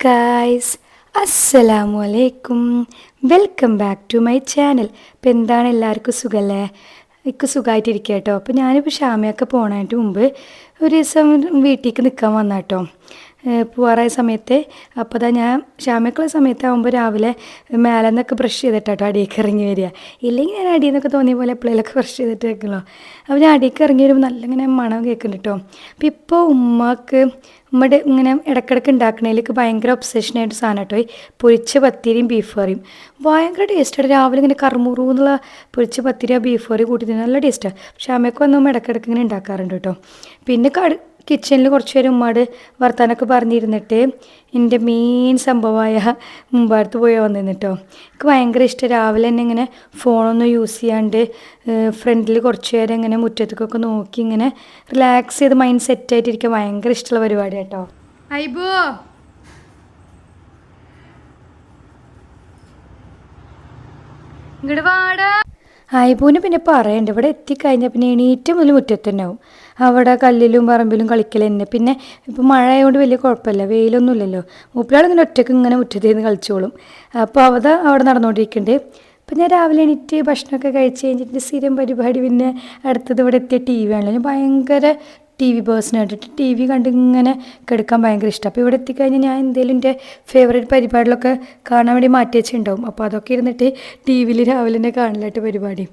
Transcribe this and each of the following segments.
Guys, അസ്സലാമു അലൈക്കും. Welcome back to my channel. ഇപ്പം എന്താണ് എല്ലാവർക്കും സുഖമല്ലേ? എനിക്ക് സുഖമായിട്ടിരിക്കുക കേട്ടോ. അപ്പോൾ ഞാനിപ്പോൾ ഷാമയൊക്കെ പോണതിൻ്റെ മുമ്പ് ഒരു ദിവസം വീട്ടിലേക്ക് നിൽക്കാൻ വന്ന കേട്ടോ, പോവാറായ സമയത്ത്. അപ്പോൾ അതാ ഞാൻ ഷാമയ്ക്കുള്ള സമയത്താകുമ്പോൾ രാവിലെ മേലെ നിന്നൊക്കെ ബ്രഷ് ചെയ്തിട്ടോ അടിയൊക്കെ ഇറങ്ങി വരിക. ഇല്ലെങ്കിൽ ഞാൻ അടിയിൽ നിന്നൊക്കെ തോന്നിയ പോലെ എപ്പോഴേലൊക്കെ ബ്രഷ് ചെയ്തിട്ട് വെക്കണോ. അപ്പോൾ ഞാൻ അടിയൊക്കെ ഇറങ്ങി വരുമ്പോൾ നല്ല ഇങ്ങനെ മണം കേൾക്കുന്നുണ്ട് കേട്ടോ. അപ്പോൾ ഇപ്പോൾ ഉമ്മയുടെ ഇങ്ങനെ ഇടയ്ക്കിടയ്ക്ക് ഉണ്ടാക്കണതിലേക്ക് ഭയങ്കര ഒബ്സഷനായിട്ട് സാധനം കേട്ടോ. പൊരിച്ച പത്തിരിയും ബീഫ് കറിയും ഭയങ്കര ടേസ്റ്റാണ്. രാവിലെ ഇങ്ങനെ കറുമുറു എന്നുള്ള പൊരിച്ച പത്തിരിയോ ബീഫ് കറി കൂട്ടി തിന്നാൻ നല്ല ടേസ്റ്റാണ്. പക്ഷേ അമ്മയ്ക്ക് വന്നുമ്പോൾ ഇടയ്ക്കിടയ്ക്ക് ഇങ്ങനെ ഉണ്ടാക്കാറുണ്ട് കേട്ടോ. പിന്നെ കിച്ചണിൽ കുറച്ച് പേര് ഉമ്മാട് വർത്താനൊക്കെ പറഞ്ഞിരുന്നിട്ട് എൻ്റെ മെയിൻ സംഭവമായ മുമ്പാടത്ത് പോയി വന്നിരുന്നിട്ടോ. എനിക്ക് ഭയങ്കര ഇഷ്ടം രാവിലെ തന്നെ ഇങ്ങനെ ഫോണൊന്നും യൂസ് ചെയ്യാണ്ട് ഫ്രണ്ടിൽ കുറച്ച് നേരം ഇങ്ങനെ മുറ്റത്തേക്കൊക്കെ നോക്കി ഇങ്ങനെ റിലാക്സ് ചെയ്ത് മൈൻഡ് സെറ്റായിട്ടിരിക്കാൻ ഭയങ്കര ഇഷ്ടമുള്ള പരിപാടി കേട്ടോ. ഐബോ ഇങ്ങോട്ട് വാടാ. ഐബുവിന് പിന്നെ പറയണ്ട, ഇവിടെ എത്തിക്കഴിഞ്ഞാൽ പിന്നെ എണീറ്റ് മുതൽ മുറ്റത്ത് തന്നെ ആവും. അവിടെ കല്ലിലും പറമ്പിലും കളിക്കൽ തന്നെ. പിന്നെ ഇപ്പോൾ മഴ ആയതുകൊണ്ട് വലിയ കുഴപ്പമില്ല, വെയിലൊന്നും ഇല്ലല്ലോ. മൂപ്പരാളിങ്ങനെ ഒറ്റയ്ക്ക് ഇങ്ങനെ മുറ്റത്ത് നിന്ന് കളിച്ചോളും. അപ്പോൾ അവിടെ നടന്നുകൊണ്ടിരിക്കുന്നുണ്ട്. അപ്പം ഞാൻ രാവിലെ എണീറ്റ് ഭക്ഷണമൊക്കെ കഴിച്ച് കഴിഞ്ഞിട്ട് സ്ഥിരം പരിപാടി പിന്നെ അടുത്തത് ഇവിടെ എത്തിയ ടി വി ആണല്ലോ. ഞാൻ ഭയങ്കര ടി വി പേഴ്സണായിട്ട് ടി വി കണ്ട് ഇങ്ങനെ കിടക്കാൻ ഭയങ്കര ഇഷ്ടം. അപ്പോൾ ഇവിടെ എത്തിക്കഴിഞ്ഞാൽ ഞാൻ എന്തെങ്കിലും എൻ്റെ ഫേവറേറ്റ് പരിപാടികളൊക്കെ കാണാൻ വേണ്ടി മാറ്റി വെച്ചിട്ടുണ്ടാവും. അപ്പോൾ അതൊക്കെ ഇരുന്നിട്ട് ടി വിയിൽ രാവിലെ തന്നെ കാണലായിട്ട് പരിപാടി.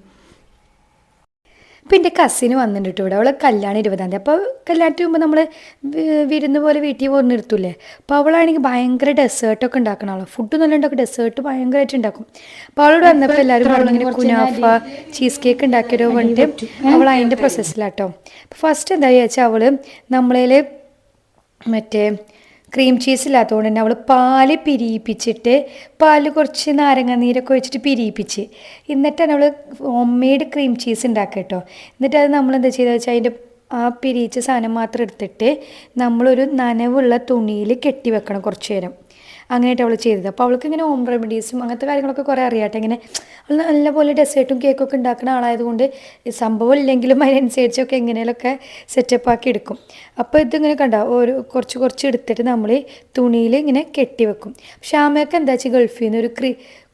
അപ്പോൾ എൻ്റെ കസിന് വന്നിട്ടുണ്ട് കേട്ടോ. ഇവിടെ അവളെ കല്യാണം 20-ാം തീയതി. അപ്പോൾ കല്യാണത്തിന് മുമ്പ് നമ്മൾ വിരുന്ന് പോലെ വീട്ടിൽ പോയി നിർത്തൂലേ. അപ്പോൾ അവളാണെങ്കിൽ ഭയങ്കര ഡെസേർട്ടൊക്കെ ഉണ്ടാക്കണം. അവൾ ഫുഡ് നല്ല ഉണ്ടാക്കും, ഡെസേർട്ട് ഭയങ്കരമായിട്ട് ഉണ്ടാക്കും. അപ്പോൾ അവളോട് വന്നപ്പോൾ എല്ലാവരും പറഞ്ഞിങ്ങനെ കുനാഫ ചീസ് കേക്ക് ഉണ്ടാക്കിയതോ പറഞ്ഞിട്ട് അവൾ അതിൻ്റെ പ്രോസസ്സിലാട്ടോ. അപ്പോൾ ഫസ്റ്റ് എന്താ ചോദിച്ചാൽ അവൾ നമ്മളതിൽ മറ്റേ ക്രീം ചീസ് ഇല്ലാത്തതുകൊണ്ട് തന്നെ അവൾ പാല് പിരിയിപ്പിച്ചിട്ട് പാല് കുറച്ച് നാരങ്ങ നീരൊക്കെ ഒഴിച്ചിട്ട് പിരിയിപ്പിച്ച് എന്നിട്ടാണ് അവൾ ഹോം മെയ്ഡ് ക്രീം ചീസ് ഉണ്ടാക്കുക കേട്ടോ. എന്നിട്ട് അത് നമ്മൾ എന്താ ചെയ്തതെന്ന് വെച്ചാൽ അതിൻ്റെ ആ പിരിയിച്ച സാധനം മാത്രം എടുത്തിട്ട് നമ്മളൊരു നനവുള്ള തുണിയിൽ കെട്ടി വെക്കണം കുറച്ച് നേരം. അങ്ങനെയായിട്ട് അവൾ ചെയ്തത്. അപ്പോൾ അവൾക്ക് ഇങ്ങനെ ഹോം റെമഡീസും അങ്ങനത്തെ കാര്യങ്ങളൊക്കെ കുറേ അറിയാട്ടെ. ഇങ്ങനെ അവൾ നല്ലപോലെ ഡെസേർട്ടും കേക്കൊക്കെ ഉണ്ടാക്കുന്ന ആളായതുകൊണ്ട് സംഭവം ഇല്ലെങ്കിലും അതിനനുസരിച്ചൊക്കെ എങ്ങനെയൊക്കെ സെറ്റപ്പ് ആക്കി എടുക്കും. അപ്പോൾ ഇതിങ്ങനെ കണ്ട കുറച്ച് എടുത്തിട്ട് നമ്മൾ തുണിയിൽ ഇങ്ങനെ കെട്ടി വെക്കും. പക്ഷെ ആമയൊക്കെ എന്താ വെച്ചാൽ ഗൾഫിൽ നിന്ന് ഒരു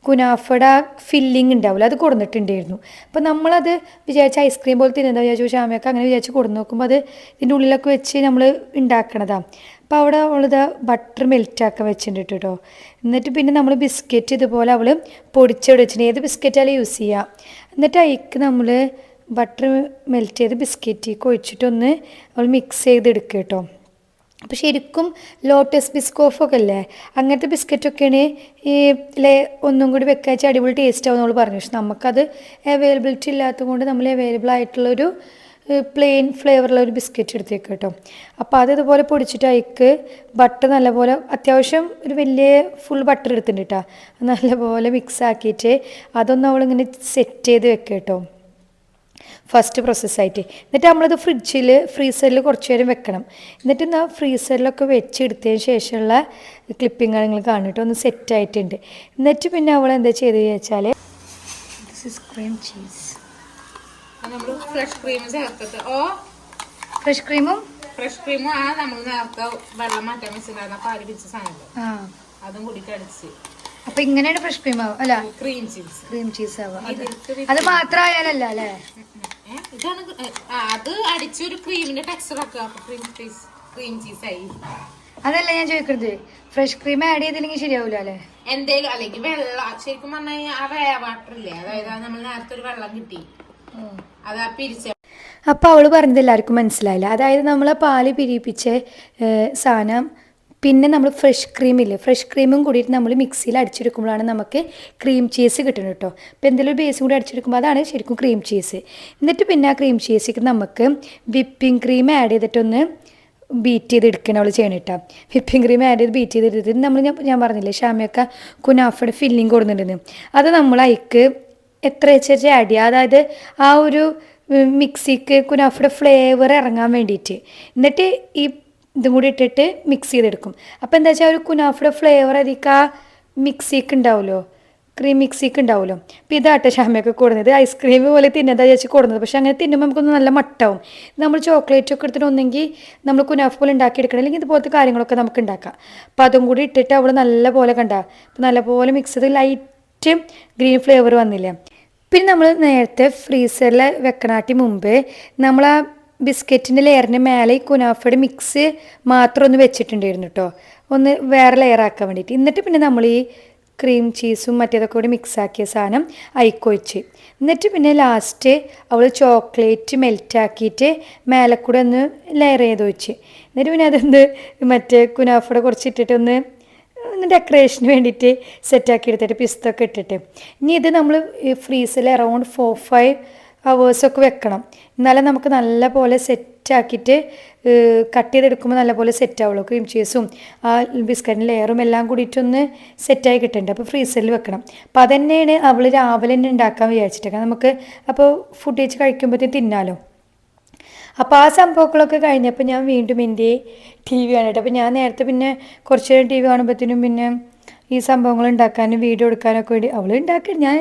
കുനാഫയുടെ ആ ഫില്ലിങ് ഉണ്ടാവില്ല, അത് കൊടുത്തിട്ടുണ്ടായിരുന്നു. അപ്പോൾ നമ്മളത് വിചാരിച്ച ഐസ്ക്രീം പോലെ തിന്നെന്താ വിചാരിച്ചു. പക്ഷേ ആമയൊക്കെ അങ്ങനെ വിചാരിച്ച് കൊടുന്ന് നോക്കുമ്പോൾ അത് ഇതിൻ്റെ ഉള്ളിലൊക്കെ വെച്ച് നമ്മൾ ഉണ്ടാക്കണതാണ്. അപ്പോൾ അവിടെ അവളിത് ബട്ടർ മെൽറ്റാക്കാൻ വെച്ചിട്ടുണ്ട് കേട്ടോ. എന്നിട്ട് പിന്നെ നമ്മൾ ബിസ്ക്കറ്റ് ഇതുപോലെ അവൾ പൊടിച്ചവിടെ വെച്ചിട്ടുണ്ട്. ഏത് ബിസ്ക്കറ്റായാലും യൂസ് ചെയ്യാം. എന്നിട്ട് അതിക്ക് നമ്മൾ ബട്ടർ മെൽറ്റ് ചെയ്ത് ബിസ്ക്കറ്റിലേക്ക് ഒഴിച്ചിട്ടൊന്ന് അവൾ മിക്സ് ചെയ്തെടുക്കുക കേട്ടോ. അപ്പോൾ ശരിക്കും ലോട്ടസ് ബിസ്കോഫൊക്കെ അല്ലേ, അങ്ങനത്തെ ബിസ്ക്കറ്റൊക്കെയാണ് ഒന്നും കൂടി വെക്കാച്ച അടിപൊളി ടേസ്റ്റ് ആവും നമ്മൾ പറഞ്ഞു. പക്ഷെ നമുക്കത് അവൈലബിലിറ്റി ഇല്ലാത്തത് കൊണ്ട് നമ്മൾ അവൈലബിൾ ആയിട്ടുള്ളൊരു പ്ലെയിൻ ഫ്ലേവറുള്ള ഒരു ബിസ്ക്കറ്റ് എടുത്തേക്ക് കേട്ടോ. അപ്പോൾ അത് ഇതുപോലെ പൊടിച്ചിട്ട് അതിക്ക് ബട്ടർ നല്ലപോലെ അത്യാവശ്യം ഒരു വലിയ ഫുൾ ബട്ടർ എടുത്തിട്ടുണ്ട് കേട്ടോ. നല്ലപോലെ മിക്സ് ആക്കിയിട്ട് അതൊന്ന് അവളിങ്ങനെ സെറ്റ് ചെയ്ത് വെക്കുക കേട്ടോ ഫസ്റ്റ് പ്രോസസ്സായിട്ട്. എന്നിട്ട് നമ്മളത് ഫ്രീസറിൽ കുറച്ച് നേരം വെക്കണം. എന്നിട്ട് എന്നാൽ ഫ്രീസറിലൊക്കെ വെച്ചെടുത്തതിന് ശേഷമുള്ള ക്ലിപ്പിംഗ് നിങ്ങൾ കാണിട്ട് ഒന്ന് സെറ്റായിട്ടുണ്ട്. എന്നിട്ട് പിന്നെ അവൾ എന്താ ചെയ്തത് വെച്ചാൽ ക്രീം ചീസ് ഫ്രഷ് ക്രീമും നമ്മൾ നേരത്തെ വെള്ളം മാറ്റാൻ വെച്ചിട്ടുണ്ടായിരുന്ന പാല് പിടിച്ച സാധനം അതും കൂടി കടിച്ച്. അപ്പൊ ഇങ്ങനെയാണ് ഫ്രഷ് ക്രീം ആവും അല്ല, ക്രീം ചീസ് ആവും. അത് മാത്രമായാലല്ല അല്ലേ, ഇതാണ് അത് അടിച്ചൊരു ക്രീമിന്റെ ടെക്സ്ചർ ഒക്കെ ക്രീം ചീസ് ആയി. അതല്ല ഞാൻ ചോദിക്കുന്നത്, ഫ്രഷ് ക്രീം ആഡ് ചെയ്തില്ലെങ്കിൽ ശരിയാവൂല അല്ലേ? എന്തേലും അല്ലെങ്കിൽ വെള്ളം ശരിക്കും പറഞ്ഞാൽ ആ വാട്ടർ ഇല്ലേ, അതായത് നമ്മൾ നേരത്തെ ഒരു വെള്ളം കിട്ടി അതാ പിരിച്ച. അപ്പോൾ അവള് പറഞ്ഞത് എല്ലാവർക്കും മനസ്സിലായില്ല. അതായത് നമ്മൾ പാല് പിരിയിപ്പിച്ച സാധനം പിന്നെ നമ്മൾ ഫ്രഷ് ക്രീമില്ലേ, ഫ്രഷ് ക്രീമും കൂടിയിട്ട് നമ്മൾ മിക്സിയിൽ അടിച്ചെടുക്കുമ്പോഴാണ് നമുക്ക് ക്രീം ചീസ് കിട്ടുന്നത് കേട്ടോ. അപ്പോൾ എന്തെങ്കിലും ഒരു ബേസും കൂടി അടിച്ചെടുക്കുമ്പോൾ അതാണ് ശരിക്കും ക്രീം ചീസ്. എന്നിട്ട് പിന്നെ ആ ക്രീം ചീസിക്ക് നമുക്ക് വിപ്പിംഗ് ക്രീം ആഡ് ചെയ്തിട്ടൊന്ന് ബീറ്റ് ചെയ്തെടുക്കണം അവൾ ചെയ്യണം കേട്ടോ. വിപ്പിംഗ് ക്രീം ആഡ് ചെയ്ത് ബീറ്റ് ചെയ്തെടുത്തിട്ട് ഞാൻ പറഞ്ഞില്ലേ ഷാമിയൊക്കെ കുനാഫയുടെ ഫില്ലിങ് കൊടുക്കുന്നുണ്ടെന്ന്, അത് നമ്മൾ അതിക്ക് എത്ര വെച്ചാൽ ആഡ് ചെയ്യുക. അതായത് ആ ഒരു മിക്സിക്ക് കുനാഫയുടെ ഫ്ലേവർ ഇറങ്ങാൻ വേണ്ടിയിട്ട്. എന്നിട്ട് ഈ ഇതും കൂടി ഇട്ടിട്ട് മിക്സ് ചെയ്തെടുക്കും. അപ്പോൾ എന്താ വെച്ചാൽ ഒരു കുനാഫയുടെ ഫ്ലേവർ അതിക്ക് ആ മിക്സിക്ക് ഉണ്ടാവുമല്ലോ, ക്രീം മിക്സിക്ക് ഉണ്ടാവുമല്ലോ. അപ്പോൾ ഇതാട്ടെ ഷാമയൊക്കെ കൊടുക്കുന്നത്. ഐസ്ക്രീം പോലെ തിന്നതാ ചേച്ചി കൊടുക്കുന്നത്. പക്ഷെ അങ്ങനെ തിന്നുമ്പോൾ നമുക്കൊന്ന് നല്ല മട്ടാവും. നമ്മൾ ചോക്ലേറ്റ് ഒക്കെ എടുത്തിട്ട് ഒന്നെങ്കിൽ നമ്മൾ കുനാഫ് പോലെ ഉണ്ടാക്കിയെടുക്കണം, അല്ലെങ്കിൽ ഇതുപോലത്തെ കാര്യങ്ങളൊക്കെ നമുക്ക് ഉണ്ടാക്കാം. അപ്പോൾ അതും കൂടി ഇട്ടിട്ട് അവൾ നല്ല പോലെ അപ്പോൾ നല്ലപോലെ മിക്സ് ചെയ്ത് ലൈറ്റ് ഗ്രീൻ ഫ്ലേവർ വന്നില്ലേ. പിന്നെ നമ്മൾ നേരത്തെ ഫ്രീസറിൽ വെക്കണാട്ടി മുമ്പ് നമ്മൾ ആ ബിസ്ക്കറ്റിൻ്റെ ലെയറിന് മേലെ ഈ കുനാഫയുടെ മിക്സ് മാത്രം ഒന്ന് വെച്ചിട്ടുണ്ടായിരുന്നു കേട്ടോ, ഒന്ന് വേറെ ലെയർ ആക്കാൻ വേണ്ടിയിട്ട്. എന്നിട്ട് പിന്നെ നമ്മൾ ഈ ക്രീം ചീസും മറ്റേതൊക്കെ കൂടി മിക്സാക്കിയ സാധനം അയക്കൊഴിച്ച്, എന്നിട്ട് പിന്നെ ലാസ്റ്റ് അവൾ ചോക്ലേറ്റ് മെൽറ്റാക്കിയിട്ട് മേലെ കൂടെ ഒന്ന് ലെയർ ചെയ്ത് വെച്ച്, എന്നിട്ട് പിന്നെ അതൊന്ന് മറ്റേ കുനാഫയുടെ കുറച്ചിട്ടിട്ട് ഒന്ന് ഡെക്കറേഷന് വേണ്ടിയിട്ട് സെറ്റാക്കി എടുത്തിട്ട് പിസ്തൊക്കെ ഇട്ടിട്ട്, ഇനി ഇത് നമ്മൾ ഫ്രീസറിൽ അറൗണ്ട് 4-5 ഹവേഴ്സൊക്കെ വെക്കണം. എന്നാലും നമുക്ക് നല്ല പോലെ സെറ്റാക്കിയിട്ട് കട്ട് ചെയ്തെടുക്കുമ്പോൾ നല്ലപോലെ സെറ്റാവുള്ളൂ. ക്രീം ചീസും ആ ബിസ്ക്കറ്റിൻ്റെ ലെയറും എല്ലാം കൂടിയിട്ടൊന്ന് സെറ്റായി കിട്ടുന്നുണ്ട്. അപ്പോൾ ഫ്രീസറിൽ വെക്കണം. അപ്പോൾ അതുതന്നെയാണ് അവൾ രാവിലെ തന്നെ ഉണ്ടാക്കാൻ വിചാരിച്ചിട്ടൊക്കെ, നമുക്ക് അപ്പോൾ ഫുഡ് കഴിച്ച് കഴിക്കുമ്പോഴത്തേക്കും തിന്നാലോ. അപ്പോൾ ആ സംഭവങ്ങളൊക്കെ കഴിഞ്ഞപ്പോൾ ഞാൻ വീണ്ടും എൻ്റെ ടി വി കാണട്ടെ. അപ്പോൾ ഞാൻ നേരത്തെ പിന്നെ കുറച്ച് നേരം ടി വി കാണുമ്പോഴത്തേനും പിന്നെ ഈ സംഭവങ്ങൾ ഉണ്ടാക്കാനും വീഡിയോ എടുക്കാനൊക്കെ വേണ്ടി അവൾ ഞാൻ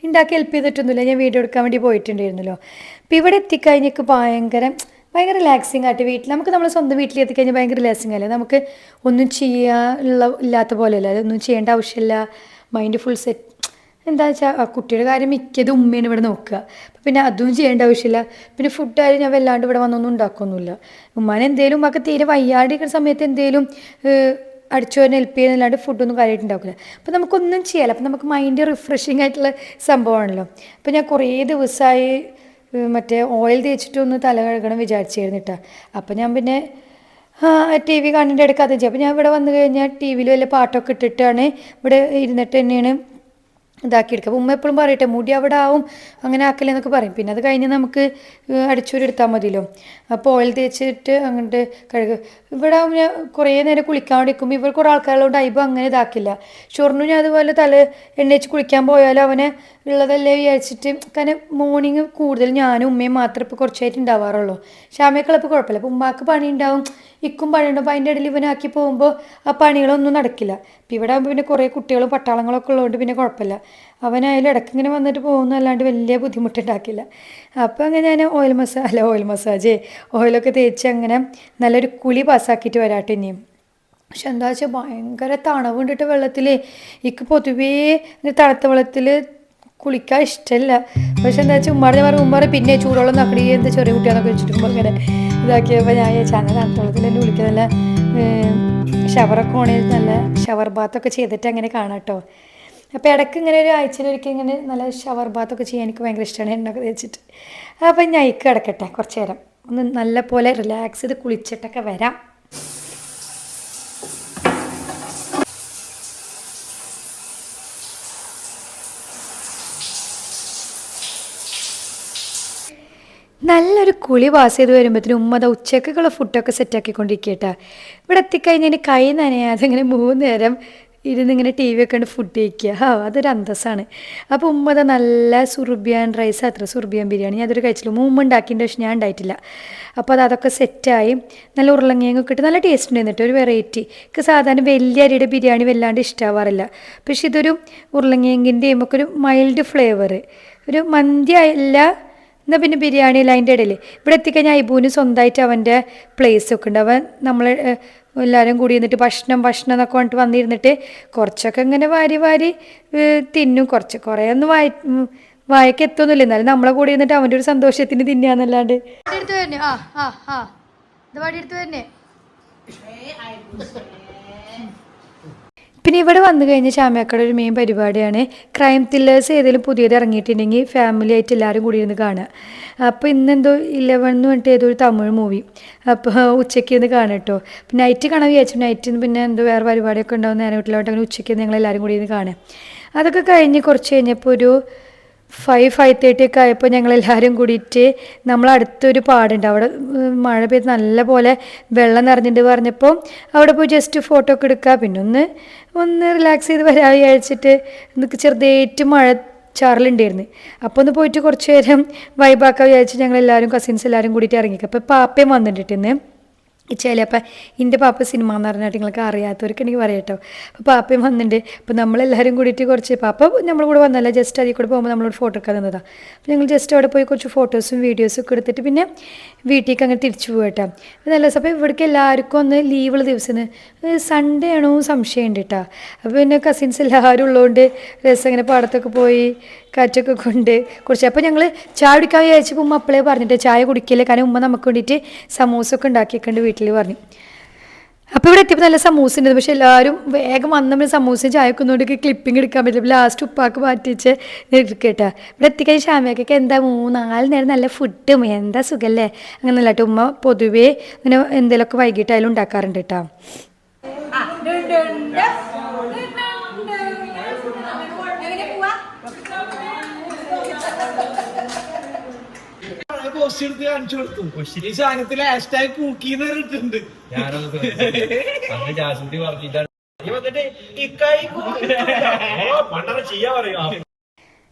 ഉണ്ടാക്കി ഹെൽപ്പ് ചെയ്തിട്ടൊന്നുമില്ല, ഞാൻ വീഡിയോ എടുക്കാൻ വേണ്ടി പോയിട്ടുണ്ടായിരുന്നല്ലോ. അപ്പോൾ ഇവിടെ എത്തിക്കഴിഞ്ഞേക്ക് ഭയങ്കര റിലാക്സിങ് ആയിട്ട് നമുക്ക് നമ്മൾ സ്വന്തം വീട്ടിൽ എത്തിക്കഴിഞ്ഞാൽ ഭയങ്കര റിലാക്സിങ് അല്ലേ. നമുക്ക് ഒന്നും ഇല്ലാത്ത പോലെയല്ല, അതൊന്നും ചെയ്യേണ്ട ആവശ്യമില്ല. Mind full set. എന്താ വെച്ചാൽ കുട്ടിയുടെ കാര്യം മിക്കതും ഉമ്മയാണ് ഇവിടെ നോക്കുക. അപ്പം പിന്നെ അതും ചെയ്യേണ്ട ആവശ്യമില്ല. പിന്നെ ഫുഡായാലും ഞാൻ വല്ലാണ്ട് ഇവിടെ വന്നൊന്നും ഉണ്ടാക്കുകയൊന്നുമില്ല. ഉമ്മാനെ എന്തെങ്കിലും ഉമ്മക്ക് തീരെ വയ്യാണ്ടിരിക്കുന്ന സമയത്ത് എന്തെങ്കിലും അടിച്ചു വരുന്ന ഹെൽപ്പ് ചെയ്യുന്നല്ലാണ്ട് ഫുഡൊന്നും കാര്യമായിട്ട് ഉണ്ടാക്കില്ല. അപ്പോൾ നമുക്കൊന്നും ചെയ്യാമല്ലോ. അപ്പം നമുക്ക് മൈൻഡ് റിഫ്രഷിങ് ആയിട്ടുള്ള സംഭവമാണല്ലോ. അപ്പോൾ ഞാൻ കുറേ ദിവസമായി മറ്റേ ഓയിൽ തേച്ചിട്ടൊന്ന് തല കഴുകണം വിചാരിച്ചായിരുന്നു കേട്ടോ. അപ്പോൾ ഞാൻ പിന്നെ ടി വി കാണേണ്ട ഇടയ്ക്ക് അത് ചെയ്യും. അപ്പോൾ ഞാൻ ഇവിടെ വന്നു കഴിഞ്ഞാൽ ടി വിയിൽ വല്ല പാട്ടൊക്കെ ഇട്ടിട്ടാണ് ഇവിടെ ഇരുന്നിട്ട് തന്നെയാണ് ഇതാക്കിയെടുക്കുക. അപ്പോൾ ഉമ്മ എപ്പോഴും പറയട്ടെ മുടി അവിടെ ആവും അങ്ങനെ ആക്കലെന്നൊക്കെ പറയും. പിന്നെ അത് കഴിഞ്ഞ് നമുക്ക് അടിച്ചൂരി എടുത്താൽ മതിയല്ലോ. അപ്പോൾ ഓയിൽ തേച്ചിട്ട് അങ്ങോട്ട് കഴുകുക. ഇവിടെ ഞാൻ കുറേ നേരം കുളിക്കാൻ വേണ്ടി നിൽക്കുമ്പോൾ ഇവർ കുറേ ആൾക്കാരുള്ളതുകൊണ്ട് അയിബ് അങ്ങനെ ഇതാക്കില്ല. ഷൊർണു ഞാൻ അതുപോലെ എണ്ണയിച്ച് കുളിക്കാൻ പോയാലും അവനെ ഉള്ളതല്ലേ വിചാരിച്ചിട്ട്, കാരണം മോർണിംഗ് കൂടുതൽ ഞാനും ഉമ്മയും മാത്രമേ ഇപ്പോൾ കുറച്ചായിട്ട് ഉണ്ടാവാറുള്ളൂ. ഷാമേക്കളപ്പോൾ കുഴപ്പമില്ല. അപ്പോൾ ഉമ്മാക്ക് പണി ഉണ്ടാവും, ഇക്കും പണിയുണ്ടാവും. അപ്പോൾ അതിൻ്റെ ഇടയിൽ ഇവനാക്കി പോകുമ്പോൾ ആ പണികളൊന്നും നടക്കില്ല. അപ്പോൾ ഇവിടെ ആകുമ്പോൾ പിന്നെ കുറേ കുട്ടികളും പട്ടാളങ്ങളൊക്കെ ഉള്ളതുകൊണ്ട് പിന്നെ കുഴപ്പമില്ല. അവനായാലും ഇടയ്ക്ക് ഇങ്ങനെ വന്നിട്ട് പോകുന്നതല്ലാണ്ട് വലിയ ബുദ്ധിമുട്ടുണ്ടാക്കില്ല. അപ്പോൾ അങ്ങനെ ഞാൻ ഓയിൽ മസാജ് ഓയിലൊക്കെ തേച്ച് അങ്ങനെ നല്ലൊരു കുളി പാസ്സാക്കിയിട്ട് വരാട്ടെ ഇനിയും. പക്ഷെ എന്താ വെച്ചാൽ ഭയങ്കര തണവ് കൊണ്ടിട്ട് വെള്ളത്തിൽ എനിക്ക് പൊതുവേ തണുത്ത വെള്ളത്തിൽ കുളിക്കാൻ ഇഷ്ടമല്ല. പക്ഷെ എന്താ വെച്ചാൽ ഉമ്മാറ് പിന്നെ ചൂടുവെള്ളം നക്കടി എന്താ ചെറിയ കുട്ടിയാന്നൊക്കെ വെച്ചിട്ടുമ്പോൾ ഇങ്ങനെ ഇതാക്കിയപ്പോൾ ഞാൻ അങ്ങനെ തണുത്ത വെള്ളത്തിൽ തന്നെ കുളിക്കുക. നല്ല ഷവറൊക്കെ ഓണേത് നല്ല ഷവർ ബാത്തൊക്കെ ചെയ്തിട്ട് അങ്ങനെ കാണാം കേട്ടോ. അപ്പോൾ ഇടയ്ക്ക് ഇങ്ങനെ ഒരു ആഴ്ചയിലൊരിക്കൽ ഇങ്ങനെ നല്ല ഷവർ ബാത്തൊക്കെ ചെയ്യാൻ എനിക്ക് ഭയങ്കര ഇഷ്ടമാണ്, എണ്ണൊക്കെ തേച്ചിട്ട്. അപ്പം ഞാൻ കിടക്കട്ടെ കുറച്ച് നേരം ഒന്ന് നല്ല പോലെ റിലാക്സ് ചെയ്ത് കുളിച്ചിട്ടൊക്കെ വരാം. നല്ലൊരു കുളി പാസ് ചെയ്ത് വരുമ്പോഴത്തേനും ഉമ്മ അത് ഉച്ചക്കുള്ള ഫുഡൊക്കെ സെറ്റാക്കിക്കൊണ്ടിരിക്കട്ടാ. ഇവിടെ എത്തിക്കഴിഞ്ഞാൽ കൈ നനയാതെ ഇങ്ങനെ 3 നേരം ഇരുന്നിങ്ങനെ ടി വി ഒക്കെ ഉണ്ട് ഫുഡ് കഴിക്കുക. അതൊരു അന്തസ്സാണ്. അപ്പോൾ ഉമ്മ നല്ല സുർബിയാൻ റൈസ്, അത്ര സുർബിയാൻ ബിരിയാണി അതൊരു കഴിച്ചില്ല. ഉമ്മ ഉണ്ടാക്കിൻ്റെ പക്ഷെ ഞാൻ ഉണ്ടായിട്ടില്ല. അപ്പോൾ അതൊക്കെ സെറ്റായി നല്ല ഉരുളങ്ങിയൊക്കെ ഇട്ട് നല്ല ടേസ്റ്റ് ഉണ്ടായിരുന്നിട്ട് ഒരു വെറൈറ്റി. എനിക്ക് സാധാരണ വലിയ അരിയുടെ ബിരിയാണി വല്ലാണ്ട് ഇഷ്ടമാവാറില്ല. പക്ഷെ ഇതൊരു ഉരുളങ്ങിയങ്കിൻ്റെയും ഒക്കെ ഒരു മൈൽഡ് ഫ്ലേവർ, ഒരു മന്തി അല്ല എന്നാൽ പിന്നെ ബിരിയാണിയില്ല. അതിൻ്റെ ഇടയിൽ ഇവിടെ എത്തിക്കഴിഞ്ഞാൽ ഐബൂന് സ്വന്തമായിട്ട് അവൻ്റെ പ്ലേസൊക്കെ ഉണ്ട്. അവൻ നമ്മൾ എല്ലാവരും കൂടി ഇരുന്നിട്ട് ഭക്ഷണം എന്നൊക്കെ പറഞ്ഞിട്ട് വന്നിരുന്നിട്ട് കുറച്ചൊക്കെ ഇങ്ങനെ വാരി തിന്നും. കുറേ ഒന്നും വായക്ക് എത്തൊന്നുമില്ല, എന്നാലും നമ്മളെ കൂടി ഇരുന്നിട്ട് അവൻ്റെ ഒരു സന്തോഷത്തിന് തിന്നാന്നല്ലാണ്ട്. എടുത്ത് തന്നെ ഇത് വാടി എടുത്ത് തന്നെ. പിന്നെ ഇവിടെ വന്നു കഴിഞ്ഞാൽ ഷാമേക്കയുടെ ഒരു മെയിൻ പരിപാടിയാണ് ക്രൈം ത്രില്ലേഴ്സ്. ഏതെങ്കിലും പുതിയത് ഇറങ്ങിയിട്ടുണ്ടെങ്കിൽ ഫാമിലി ആയിട്ട് എല്ലാവരും കൂടി ഇരുന്ന് കാണുക. അപ്പോൾ ഇന്നെന്തോ 11 എന്ന് പറഞ്ഞിട്ട് ഏതൊരു തമിഴ് മൂവി. അപ്പോൾ ഉച്ചയ്ക്ക് ഇരുന്ന് കാണാം കേട്ടോ. പിന്നെ നൈറ്റ് കാണാൻ വിചാരിച്ചു. നൈറ്റിൽ നിന്ന് പിന്നെ എന്തോ വേറെ പരിപാടിയൊക്കെ ഉണ്ടാവും നേരെ വീട്ടിലോട്ട്. അങ്ങനെ ഉച്ചയ്ക്ക് ഞങ്ങളെല്ലാവരും കൂടി ഇരുന്ന് കാണാം. അതൊക്കെ കഴിഞ്ഞ് കുറച്ച് കഴിഞ്ഞപ്പോൾ ഒരു 5:30 ഒക്കെ ആയപ്പോൾ ഞങ്ങളെല്ലാവരും കൂടിയിട്ട് നമ്മളടുത്തൊരു പാടുണ്ട്, അവിടെ മഴ പെയ്ത് നല്ല പോലെ വെള്ളം നിറഞ്ഞിട്ട് പറഞ്ഞപ്പോൾ അവിടെ പോയി ജസ്റ്റ് ഫോട്ടോ ഒക്കെ എടുക്കുക, പിന്നെ ഒന്ന് റിലാക്സ് ചെയ്ത് വരാൻ വിചാരിച്ചിട്ട് എനിക്ക് ചെറുതായിട്ട് മഴ ചാറലുണ്ടായിരുന്നു. അപ്പോൾ ഒന്ന് പോയിട്ട് കുറച്ച് നേരം വൈബാക്കാൻ വിചാരിച്ച് ഞങ്ങളെല്ലാവരും കസിൻസ് എല്ലാവരും കൂടിയിട്ട് ഇറങ്ങിക്കുക. അപ്പോൾ പാപ്പയും വന്നിട്ടിന്ന് ചിലപ്പോൾ എൻ്റെ പാപ്പ സിനിമ എന്ന് പറഞ്ഞിട്ട് നിങ്ങൾക്ക് അറിയാത്തവർക്ക് എനിക്ക് പറയാം കേട്ടോ. അപ്പോൾ പാപ്പയും വന്നിട്ടുണ്ട്. അപ്പോൾ നമ്മളെല്ലാവരും കൂടിയിട്ട് കുറച്ച് പാപ്പ നമ്മൾ കൂടെ വന്നല്ല, ജസ്റ്റ് അതിൽ കൂടെ പോകുമ്പോൾ നമ്മളോട് ഫോട്ടോ എടുക്കാൻ തന്നതാണ്. അപ്പോൾ ഞങ്ങൾ ജസ്റ്റ് അവിടെ പോയി കുറച്ച് ഫോട്ടോസും വീഡിയോസും ഒക്കെ എടുത്തിട്ട് പിന്നെ വീട്ടിലേക്ക് അങ്ങനെ തിരിച്ചു പോകും കേട്ടോ. നല്ല രസം. അപ്പോൾ ഇവിടേക്ക് എല്ലാവർക്കും ഒന്ന് ലീവുള്ള ദിവസം സൺഡേ ആണോ സംശയമുണ്ട് കേട്ടോ. അപ്പോൾ പിന്നെ കസിൻസ് എല്ലാവരും ഉള്ളതുകൊണ്ട് രസം ഇങ്ങനെ പാടത്തൊക്കെ പോയി കാറ്റൊക്കെ കൊണ്ട് കുറച്ച്. അപ്പോൾ ഞങ്ങൾ ചായ കുടിക്കാൻ വിചാരിച്ചപ്പോൾ ഉമ്മ അപ്പോഴേ പറഞ്ഞിട്ട് ചായ കുടിക്കില്ല, കാരണം ഉമ്മ നമുക്ക് വേണ്ടിയിട്ട് സമൂസ ഒക്കെ ഉണ്ടാക്കിയിട്ടുണ്ട് വീട്ടിൽ പറഞ്ഞു. അപ്പോൾ ഇവിടെ എത്തിയപ്പോൾ നല്ല സമൂസ ഉണ്ട്. പക്ഷേ എല്ലാവരും വേഗം വന്ന് നമ്മൾ സമൂസയും ചായയൊക്കെ ഒന്നുകൊണ്ട് ക്ലിപ്പിംഗ് എടുക്കാൻ പറ്റില്ല. ലാസ്റ്റ് ഉപ്പാക്ക് മാറ്റിച്ച് എടുക്കട്ടാ. ഇവിടെ എത്തിക്കഴിഞ്ഞ് ഷാമിയൊക്കെ എന്താ 3-4 നേരം നല്ല ഫുഡും എന്താ സുഖമല്ലേ അങ്ങനെ നല്ല കേട്ടോ. ഉമ്മ പൊതുവേ ഇങ്ങനെ എന്തെങ്കിലുമൊക്കെ വൈകിട്ടായാലും ഉണ്ടാക്കാറുണ്ട് കേട്ടോ. പോസ്റ്റ് എടുത്ത് കാണിച്ചു കൊടുത്തു. ഈ സാധനത്തില് ഹാഷ്ടാഗ് കുക്കിന്ന് ഇട്ടിട്ടുണ്ട്. വന്നിട്ട് ഈ കൈ പണ്ടറ ചെയ്യാ പറയാ.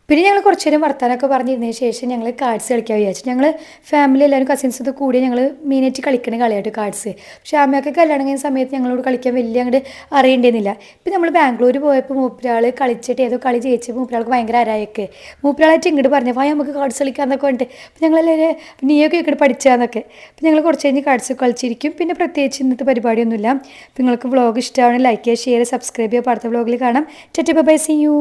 പിന്നെ ഞങ്ങൾ കുറച്ച് നേരം വർത്താനൊക്കെ പറഞ്ഞിരുന്നതിന് ശേഷം ഞങ്ങൾ കാർഡ്സ് കളിക്കാൻ വിചാരിച്ചു. ഞങ്ങൾ ഫാമിലി എല്ലാവരും കസിൻസൊക്കെ കൂടി ഞങ്ങൾ മെയിനായിട്ട് കളിക്കണ കളിയായിട്ട് കാർഡ്സ്. പക്ഷേ അമ്മയൊക്കെ കല്യാണം കഴിഞ്ഞ സമയത്ത് ഞങ്ങളോട് കളിക്കാൻ വലിയ അങ്ങോട്ട് അറിയേണ്ടിയിരുന്നില്ല. ഇപ്പം നമ്മൾ ബാംഗ്ലൂർ പോയപ്പോൾ മൂപ്പരാൾ കളിച്ചിട്ട് ഏതോ കളി ജയിച്ചപ്പോൾ മൂപ്പരാൾക്ക് ഭയങ്കര അരായൊക്കെ. മൂപ്പരാളായിട്ട് ഇങ്ങോട്ട് പറഞ്ഞു വാ നമുക്ക് കാർഡ്സ് കളിക്കാമെന്നൊക്കെ പറഞ്ഞിട്ട്. അപ്പം ഞങ്ങളെല്ലാവരും നീയൊക്കെ ഇങ്ങോട്ട് പഠിച്ചാന്നൊക്കെ. അപ്പം ഞങ്ങൾ കുറച്ച് കഴിഞ്ഞ് കാർഡ്സ് കളിച്ചിരിക്കും. പിന്നെ പ്രത്യേകിച്ച് ഇന്നത്തെ പരിപാടിയൊന്നുമില്ല. അപ്പം നിങ്ങൾക്ക് വ്ളോഗ് ഇഷ്ടമാണ് ലൈക്ക് ചെയ്യുക, ഷെയർ, സബ്സ്ക്രൈബ് ചെയ്യുക. അടുത്ത വ്ളോഗിൽ കാണാം. Bye, see U.